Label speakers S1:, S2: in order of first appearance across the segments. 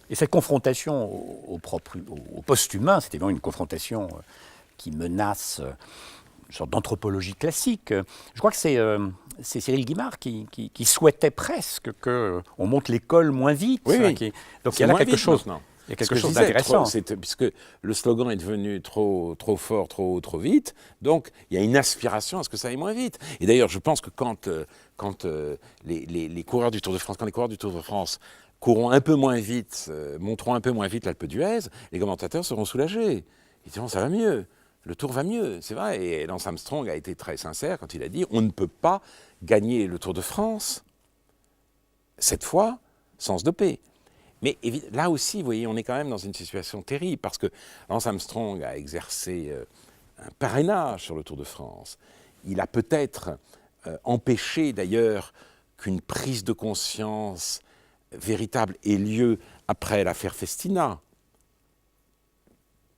S1: Et cette confrontation au post-humain, c'est évidemment une confrontation qui menace une sorte d'anthropologie classique. Je crois que c'est Cyril Guimard qui souhaitait presque qu'on monte l'école moins vite.
S2: Oui, oui.
S1: Donc il y a là quelque chose.
S2: Maintenant.
S1: Il y a quelque chose d'intéressant.
S2: Puisque le slogan est devenu trop fort, trop vite, donc il y a une aspiration à ce que ça aille moins vite. Et d'ailleurs, je pense que quand les coureurs du Tour de France, courront un peu moins vite, monteront un peu moins vite l'Alpe d'Huez, les commentateurs seront soulagés. Ils diront ça va mieux, le Tour va mieux, c'est vrai. Et Lance Armstrong a été très sincère quand il a dit on ne peut pas gagner le Tour de France cette fois sans se doper. Mais là aussi, vous voyez, on est quand même dans une situation terrible parce que Lance Armstrong a exercé un parrainage sur le Tour de France. Il a peut-être empêché d'ailleurs qu'une prise de conscience véritable ait lieu après l'affaire Festina.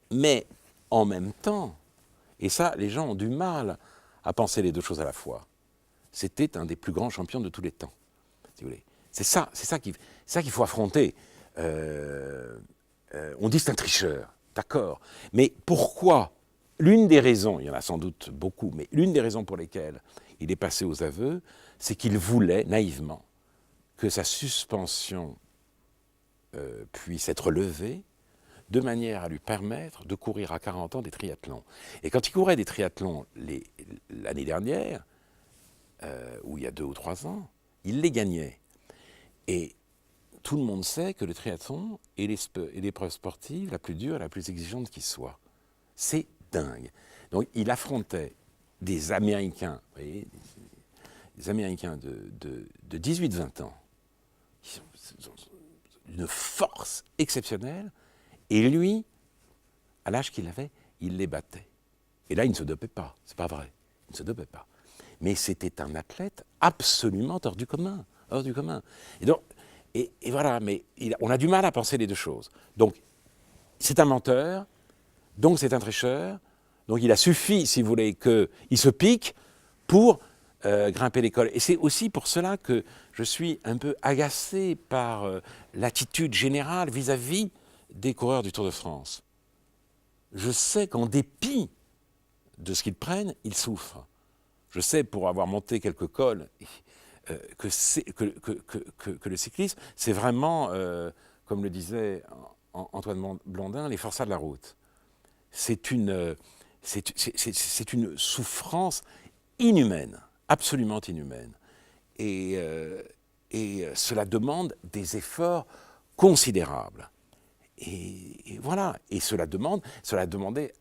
S2: Mais en même temps, et ça, les gens ont du mal à penser les deux choses à la fois, c'était un des plus grands champions de tous les temps, si vous voulez. C'est ça qu'il faut affronter. On dit c'est un tricheur, d'accord. Mais pourquoi? L'une des raisons, il y en a sans doute beaucoup, mais l'une des raisons pour lesquelles il est passé aux aveux, c'est qu'il voulait naïvement que sa suspension puisse être levée de manière à lui permettre de courir à 40 ans des triathlons. Et quand il courait des triathlons l'année dernière, ou il y a 2 ou 3 ans, il les gagnait. Et tout le monde sait que le triathlon est l'épreuve sportive la plus dure et la plus exigeante qui soit. C'est dingue. Donc il affrontait des Américains, vous voyez, des Américains de 18-20 ans, qui sont d'une force exceptionnelle, et lui, à l'âge qu'il avait, il les battait. Et là, il ne se dopait pas, c'est pas vrai, il ne se dopait pas. Mais c'était un athlète absolument hors du commun, hors du commun. Et donc, et voilà, mais on a du mal à penser les deux choses. Donc, c'est un menteur, donc c'est un tricheur, donc il a suffi, si vous voulez, qu'il se pique pour grimper l'école. Et c'est aussi pour cela que je suis un peu agacé par l'attitude générale vis-à-vis des coureurs du Tour de France. Je sais qu'en dépit de ce qu'ils prennent, ils souffrent. Je sais, pour avoir monté quelques cols, que le cyclisme, c'est vraiment, comme le disait Antoine Blondin, les forçats de la route. C'est une souffrance inhumaine, absolument inhumaine. Et cela demande des efforts considérables. Et voilà. Et cela demandait...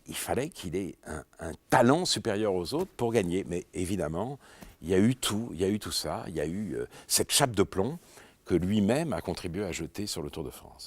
S2: il fallait qu'il ait un talent supérieur aux autres pour gagner. Mais évidemment, il y a eu tout ça. Il y a eu cette chape de plomb que lui-même a contribué à jeter sur le Tour de France.